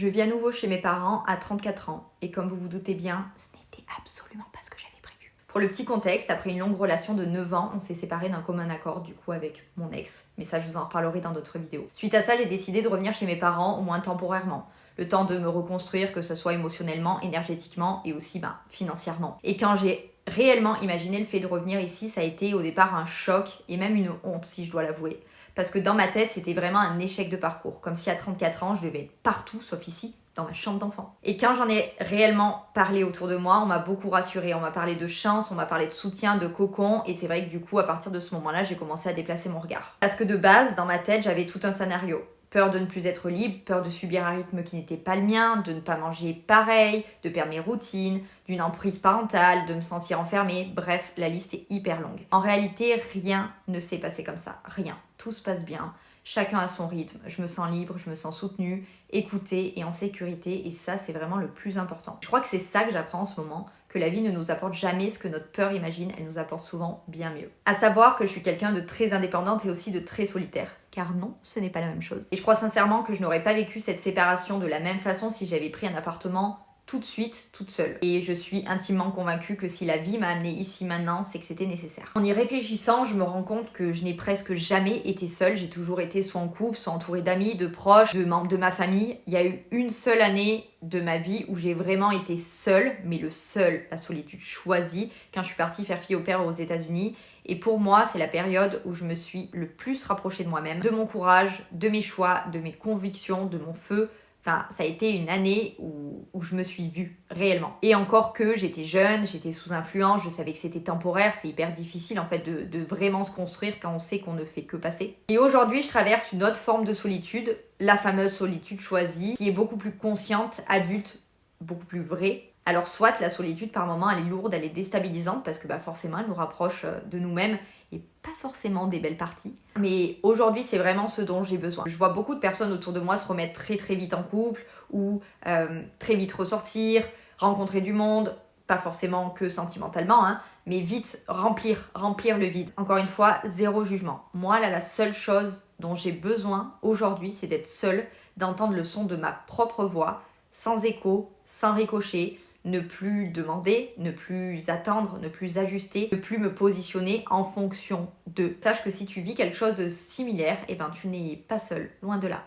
Je vis à nouveau chez mes parents à 34 ans et comme vous vous doutez bien, ce n'était absolument pas ce que j'avais prévu. Pour le petit contexte, après une longue relation de 9 ans, on s'est séparés d'un commun accord du coup avec mon ex. Mais ça, je vous en reparlerai dans d'autres vidéos. Suite à ça, j'ai décidé de revenir chez mes parents, au moins temporairement. Le temps de me reconstruire, que ce soit émotionnellement, énergétiquement et aussi financièrement. Et quand j'ai réellement imaginé le fait de revenir ici, ça a été au départ un choc et même une honte si je dois l'avouer. Parce que dans ma tête, c'était vraiment un échec de parcours. Comme si à 34 ans, je devais être partout, sauf ici, dans ma chambre d'enfant. Et quand j'en ai réellement parlé autour de moi, on m'a beaucoup rassurée. On m'a parlé de chance, on m'a parlé de soutien, de cocon. Et c'est vrai que du coup, à partir de ce moment-là, j'ai commencé à déplacer mon regard. Parce que de base, dans ma tête, j'avais tout un scénario. Peur de ne plus être libre, peur de subir un rythme qui n'était pas le mien, de ne pas manger pareil, de perdre mes routines, d'une emprise parentale, de me sentir enfermée. Bref, la liste est hyper longue. En réalité, rien ne s'est passé comme ça. Rien. Tout se passe bien. Chacun a son rythme. Je me sens libre, je me sens soutenue, écoutée et en sécurité. Et ça, c'est vraiment le plus important. Je crois que c'est ça que j'apprends en ce moment, que la vie ne nous apporte jamais ce que notre peur imagine, elle nous apporte souvent bien mieux. À savoir que je suis quelqu'un de très indépendante et aussi de très solitaire. Car non, ce n'est pas la même chose. Et je crois sincèrement que je n'aurais pas vécu cette séparation de la même façon si j'avais pris un appartement tout de suite, toute seule. Et je suis intimement convaincue que si la vie m'a amenée ici maintenant, c'est que c'était nécessaire. En y réfléchissant, je me rends compte que je n'ai presque jamais été seule. J'ai toujours été soit en couple, soit entourée d'amis, de proches, de membres de ma famille. Il y a eu une seule année de ma vie où j'ai vraiment été seule, mais la solitude choisie, quand je suis partie faire fille au père aux États-Unis. Et pour moi, c'est la période où je me suis le plus rapprochée de moi-même, de mon courage, de mes choix, de mes convictions, de mon feu. Enfin, ça a été une année où je me suis vue, réellement. Et encore que j'étais jeune, j'étais sous influence, je savais que c'était temporaire, c'est hyper difficile en fait de vraiment se construire quand on sait qu'on ne fait que passer. Et aujourd'hui, je traverse une autre forme de solitude, la fameuse solitude choisie, qui est beaucoup plus consciente, adulte, beaucoup plus vraie. Alors soit la solitude par moments elle est lourde, elle est déstabilisante parce que forcément elle nous rapproche de nous-mêmes et pas forcément des belles parties. Mais aujourd'hui c'est vraiment ce dont j'ai besoin. Je vois beaucoup de personnes autour de moi se remettre très très vite en couple ou très vite ressortir, rencontrer du monde, pas forcément que sentimentalement, mais vite remplir le vide. Encore une fois, zéro jugement. Moi là la seule chose dont j'ai besoin aujourd'hui c'est d'être seule, d'entendre le son de ma propre voix, sans écho, sans ricochet, ne plus demander, ne plus attendre, ne plus ajuster, ne plus me positionner en fonction de. Sache que si tu vis quelque chose de similaire, tu n'es pas seul, loin de là.